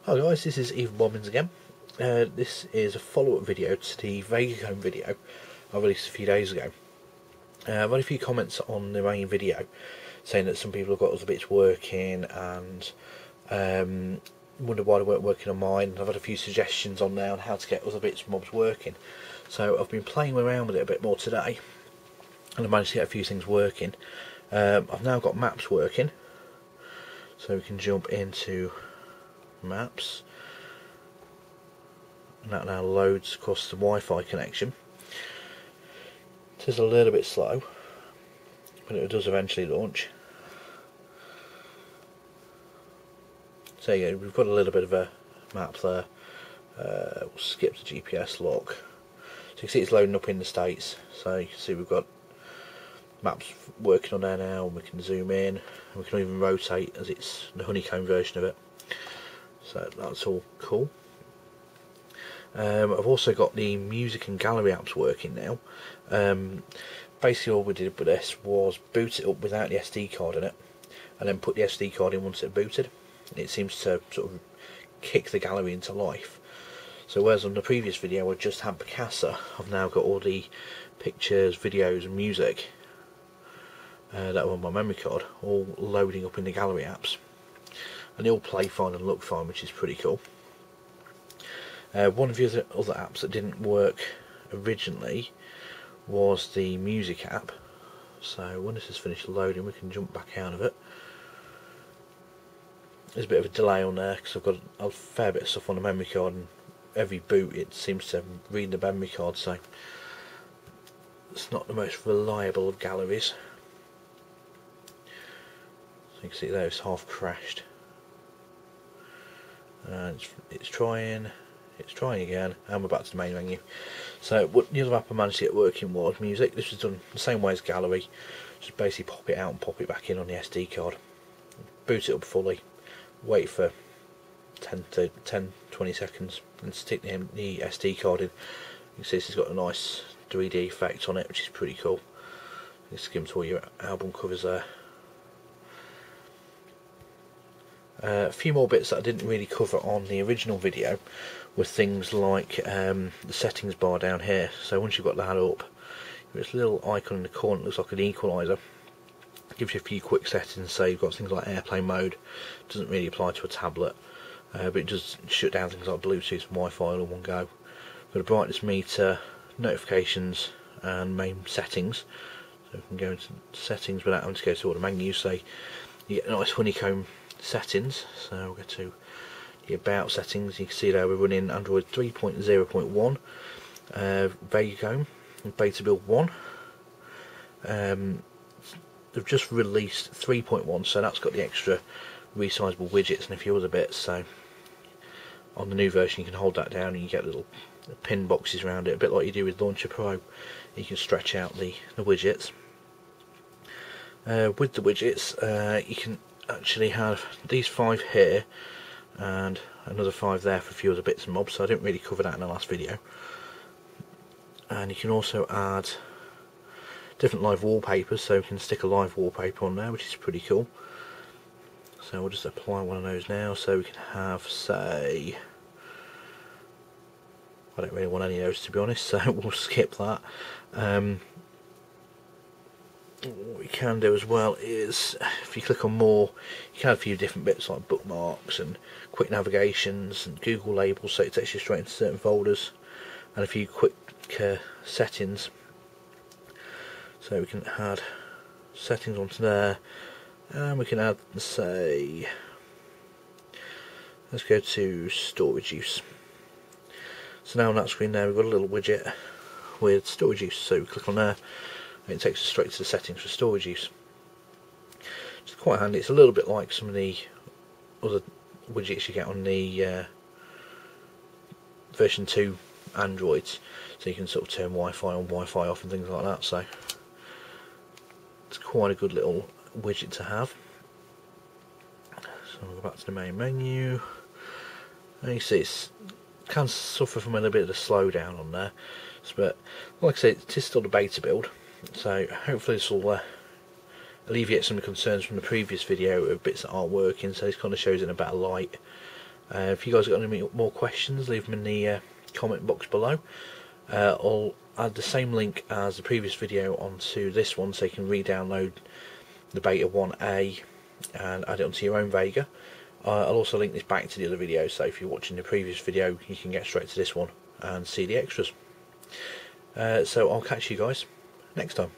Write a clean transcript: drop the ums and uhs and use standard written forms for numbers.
Hi guys, this is Even Bobbins again. This is a follow-up video to the Vegacomb video I released a few days ago. I've had a few comments on the main video saying that some people have got other bits working and wonder why they weren't working on mine. I've had a few suggestions on there on how to get other bits and bobs working. So I've been playing around with it a bit more today and I've managed to get a few things working. I've now got maps working, so we can jump into maps, and that now loads across the Wi-Fi connection. It is a little bit slow, but it does eventually launch. So yeah, we've got a little bit of a map there. We'll skip the GPS lock. So you can see it's loading up in the States. So you can see we've got maps working on there now, and we can zoom in, and we can even rotate as it's the honeycomb version of it. So that's all cool. I've also got the music and gallery apps working now. Basically all we did with this was boot it up without the SD card in it, and then put the SD card in once it booted. It seems to sort of kick the gallery into life. So whereas on the previous video I just had Vegacomb, I've now got all the pictures, videos and music that were on my memory card all loading up in the gallery apps. And they all play fine and look fine, which is pretty cool. One of the other apps that didn't work originally was the music app. So when this has finished loading, we can jump back out of it. There's a bit of a delay on there because I've got a fair bit of stuff on the memory card, and every boot it seems to read the memory card, so it's not the most reliable of galleries. So you can see there it's half crashed. It's trying again, and we're back to the main menu. So what the other app I managed to get working was music. This was done the same way as gallery, just basically pop it out and pop it back in on the SD card, boot it up fully, wait for 10-20 seconds and stick the SD card in. You can see this has got a nice 3D effect on it, which is pretty cool. You skim to all your album covers there. A few more bits that I didn't really cover on the original video were things like the settings bar down here. So once you've got that up, there's a little icon in the corner that looks like an equaliser. It gives you a few quick settings. So you've got things like airplane mode, doesn't really apply to a tablet, but it does shut down things like Bluetooth and Wi-Fi all in one go. We've got a brightness meter, notifications and main settings. So we can go into settings without having to go to all the menus. So you get a nice honeycomb settings. So we'll go to the about settings. You can see there we're running Android 3.0.1, Vegacomb Beta Build 1. They've just released 3.1, so that's got the extra resizable widgets and a few other bits. So on the new version you can hold that down and you get little pin boxes around it, a bit like you do with Launcher Pro. You can stretch out the widgets. With the widgets you can actually have these 5 here and another 5 there for a few other bits and mobs, so I didn't really cover that in the last video. And you can also add different live wallpapers, so we can stick a live wallpaper on there, which is pretty cool. So we'll just apply one of those now, so we can have, say, I don't really want any of those to be honest, so we'll skip that. What we can do as well is, if you click on more, you can have a few different bits like bookmarks and quick navigations and Google labels, so it takes you straight into certain folders, and a few quick settings. So we can add settings onto there, and we can add, say, let's go to storage use. So now on that screen there we've got a little widget with storage use, so we click on there and it takes us straight to the settings for storage use. It's quite handy. It's a little bit like some of the other widgets you get on the version 2 Androids, so you can sort of turn Wi-Fi on, Wi-Fi off and things like that. So it's quite a good little widget to have. So we'll go back to the main menu, and you see it can suffer from a little bit of a slowdown on there, but like I say, it is still a beta build, so hopefully this will alleviate some of the concerns from the previous video of bits that aren't working. So this kind of shows it in a better light, If you guys got any more questions, leave them in the comment box below. I'll add the same link as the previous video onto this one, so you can re-download the Beta 1a and add it onto your own Vega. I'll also link this back to the other video, so if you're watching the previous video you can get straight to this one and see the extras. So I'll catch you guys next time.